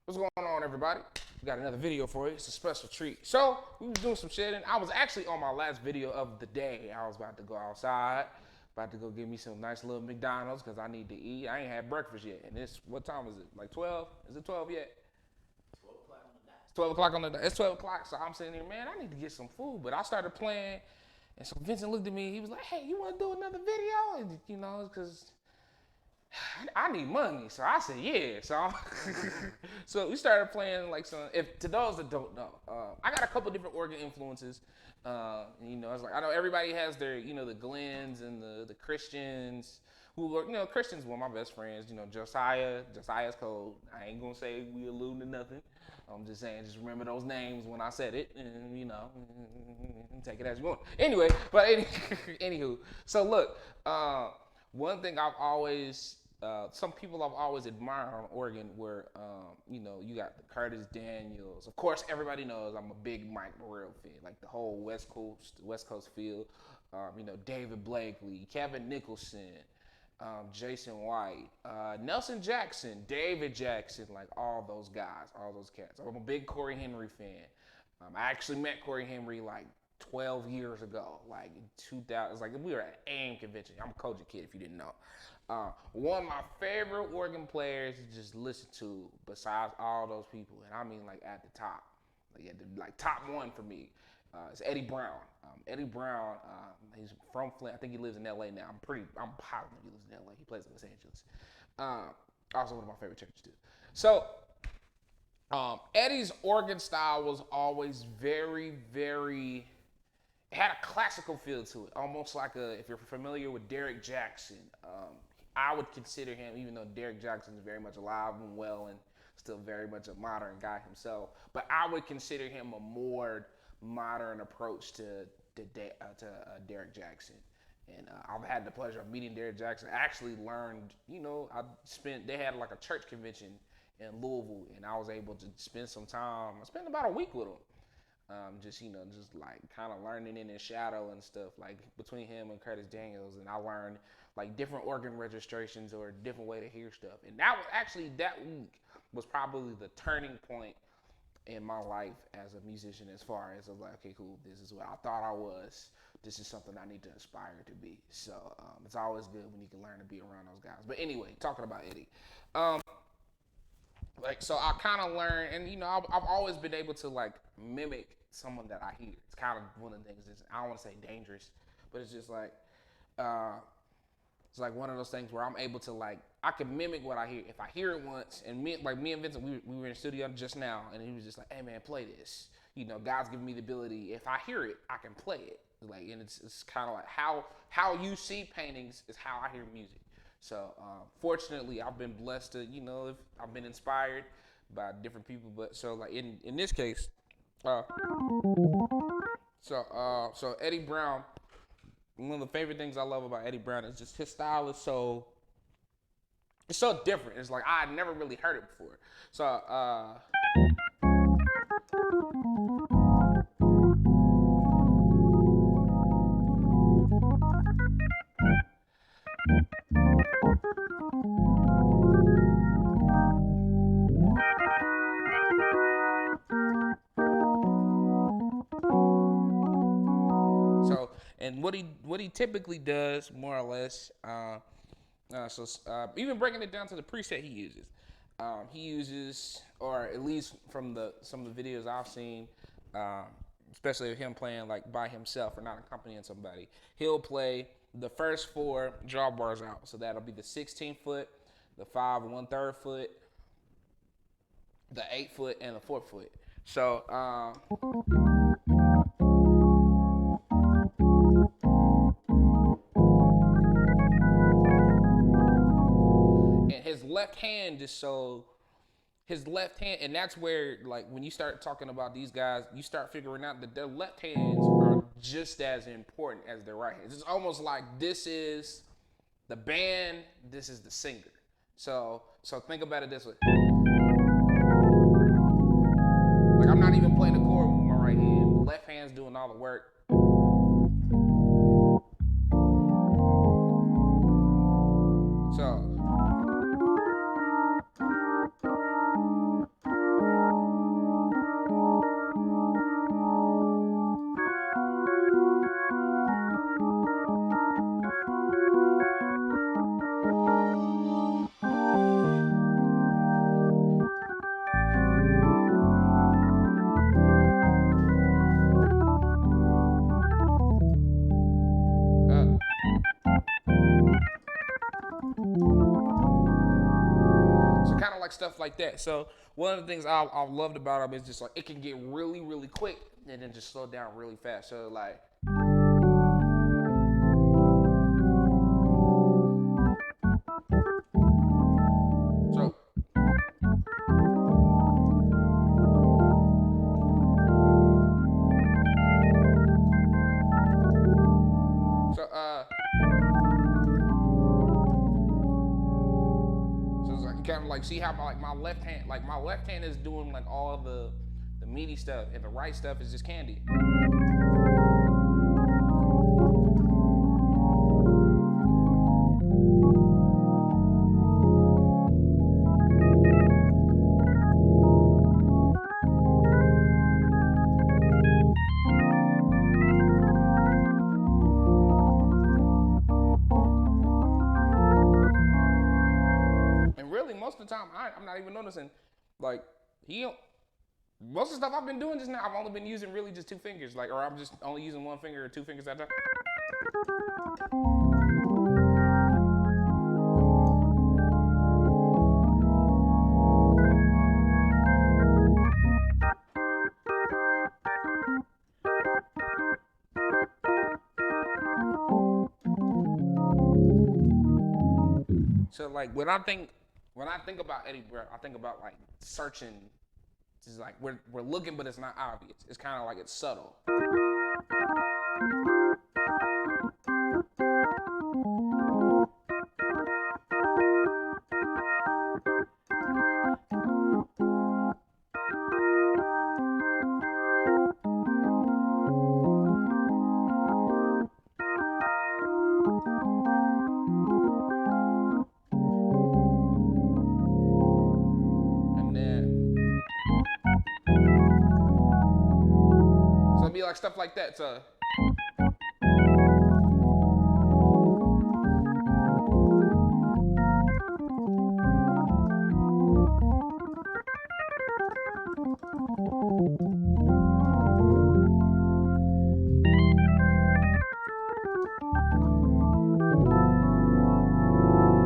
What's going on, everybody? We got another video for you. It's a special treat. So, we was doing some shit, and I was actually on my last video of the day. I was about to go outside, about to go get me some nice little McDonald's, because I need to eat. I ain't had breakfast yet. And it's, what time is it? Like 12? Is it 12 yet? 12 o'clock on the dot. It's 12 o'clock on the dot. It's 12 o'clock, so I'm sitting here, man, I need to get some food. But I started playing, and so Vincent looked at me. He was like, hey, you want to do another video? And, you know, because I need money, so I said yeah. So we started playing like some. If to those that don't know, I got a couple different organ influences. You know, it's like I know everybody has their, you know, the Glens and the Christians. Who are, you know, Christians were my best friends. You know, Josiah's code. I ain't gonna say we alluding to nothing. I'm just saying, just remember those names when I said it, and you know, take it as you want. Anyway, but anywho, so look. One thing I've always, some people I've always admired on organ were, you know, you got the Curtis Daniels. Of course, everybody knows I'm a big Mike Burrell fan, like the whole West Coast field. You know, David Blakely, Kevin Nicholson, Jason White, Nelson Jackson, David Jackson, like all those guys, all those cats. I'm a big Corey Henry fan. I actually met Corey Henry like 12 years ago, like in 2000. It's like we were at AIM convention. I'm a Koja kid, if you didn't know. One of my favorite organ players to just listen to, besides all those people, and I mean like at the top, like top one for me, is Eddie Brown. Eddie Brown, he's from Flint. I think he lives in LA now. I'm positive he lives in LA. He plays in Los Angeles. Also one of my favorite churches too. So Eddie's organ style was always very, very. It had a classical feel to it, almost like if you're familiar with Derek Jackson, I would consider him, even though Derek Jackson is very much alive and well and still very much a modern guy himself, but I would consider him a more modern approach to Derek Jackson. And I've had the pleasure of meeting Derek Jackson. I actually learned, you know, they had like a church convention in Louisville, and I was able to spend some time. I spent about a week with him. Just, you know, just like kind of learning in his shadow and stuff, like between him and Curtis Daniels. And I learned like different organ registrations or a different way to hear stuff. And that was actually, that week was probably the turning point in my life as a musician, as far as like, okay, cool, this is what I thought I was. This is something I need to aspire to be. So it's always good when you can learn to be around those guys. But anyway, talking about Eddie. Like, so I kind of learned, and you know, I've always been able to like mimic someone that I hear. It's kind of one of the things that's, I don't want to say dangerous, but it's just like, it's like one of those things where I'm able to like, I can mimic what I hear. If I hear it once, and me and Vincent, we were in the studio just now, and he was just like, hey man, play this. You know, God's giving me the ability, if I hear it, I can play it. Like, and it's kind of like how you see paintings is how I hear music. So fortunately, I've been blessed to, you know, I've been inspired by different people. But so like in this case, so Eddie Brown, one of the favorite things I love about Eddie Brown is just his style is it's so different. It's like I had never really heard it before. So and what he typically does, more or less, even breaking it down to the preset he uses, or at least from some of the videos I've seen, especially of him playing like by himself or not accompanying somebody, he'll play the first 4 drawbars out. So that'll be the 16-foot, the 5 1/3 foot, the 8-foot, and the 4-foot. So and his left hand and that's where, like, when you start talking about these guys, you start figuring out that their left hands are just as important as their right hands. It's almost like this is the band, this is the singer. So think about it this way. Like, I'm not even playing the chord with my right hand. The left hand's doing all the work. So like stuff like that. So one of the things I loved about them is just like it can get really, really quick and then just slow down really fast. So like. So. So it's like you kind of like see how my left hand is doing like all the meaty stuff and the right stuff is just candy. And really, most of the time, I'm not even noticing. Like most of the stuff I've been doing just now, I've only been using really just two fingers, like, or I'm just only using one finger or two fingers at a time. So like when I think about Eddie Brown, I think about like searching. It's like we're looking, but it's not obvious. It's kind of like it's subtle. Be like stuff like that. So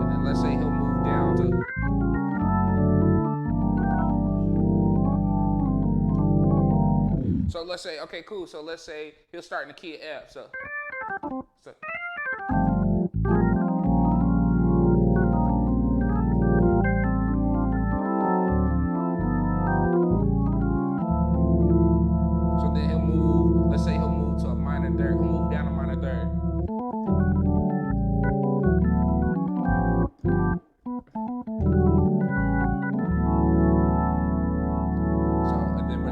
and then let's say he'll move down to. So let's say, okay, cool. So let's say he'll start in the key of F. So. So then he'll move. Let's say he'll move to a minor third. He'll move down a minor third.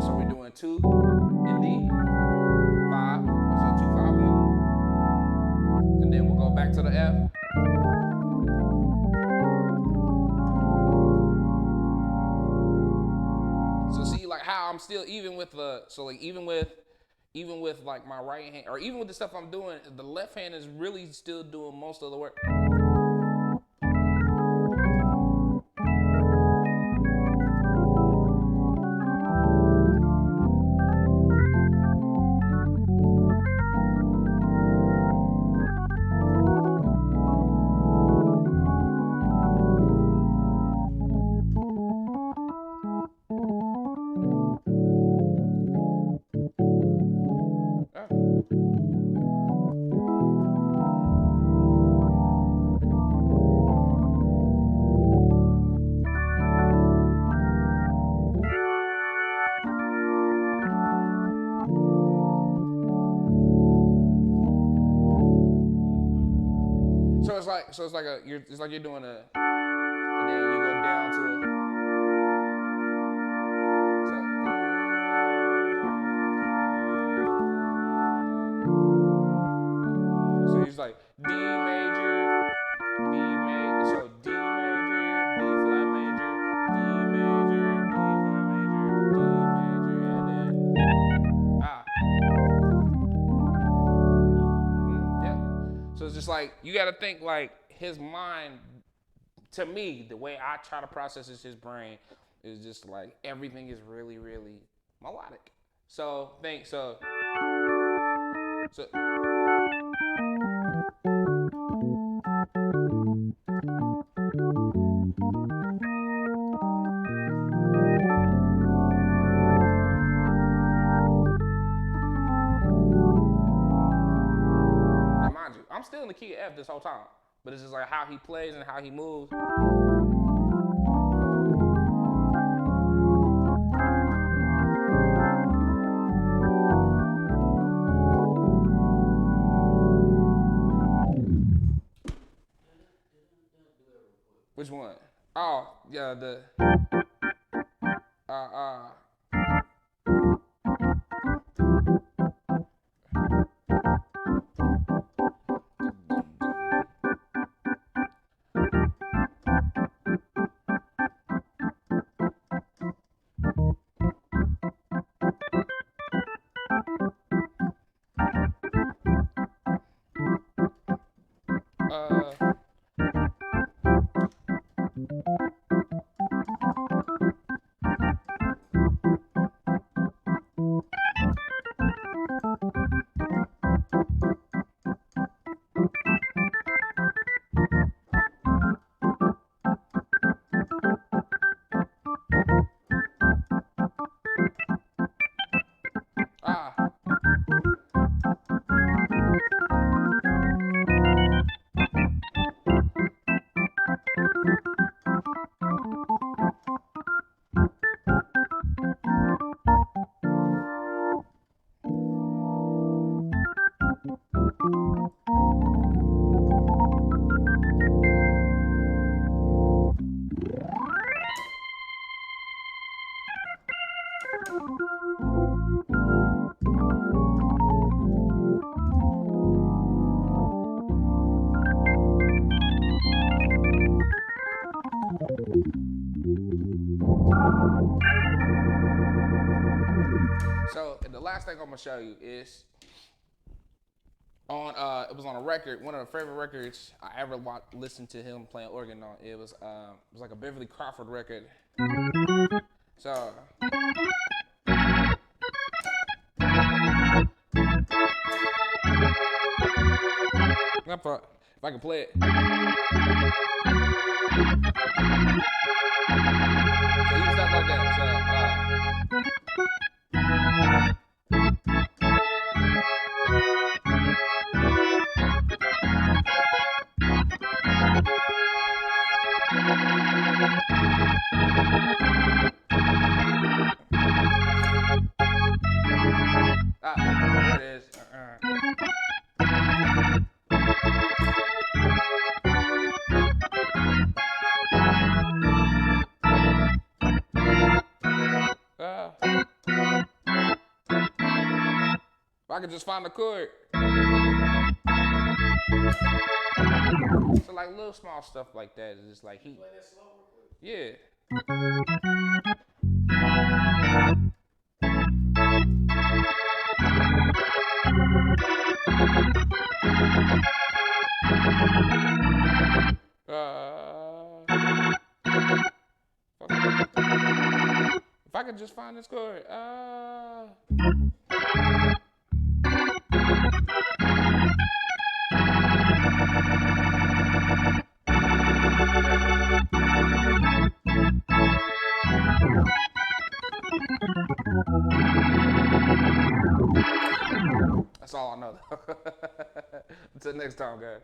So we're doing 2 in D, 5, so 2, 5, 1. And then we'll go back to the F. So see like how I'm still even with even with like my right hand, or even with the stuff I'm doing, the left hand is really still doing most of the work. So it's like you're doing a, and then you go down to a. So it's like D major, B major, so D major, B flat major, D major, B flat major, D major, and then yeah. So it's just like you got to think like his mind. To me, the way I try to process his brain is just like everything is really, really melodic. So think so. the key of F this whole time, but it's just like how he plays and how he moves. Which one? Oh, yeah, the uh uh ah. So the last thing I'm gonna show you is on it was on a record, one of the favorite records I ever listened to him playing organ on. It was like a Beverly Crawford record. So if I can play it. So you stuff like that. There it is. If I could just find the chord. So like little small stuff like that is just like he. Play that slow real quick. Yeah. If I could just find this chord. That's all I know. Until next time, guys.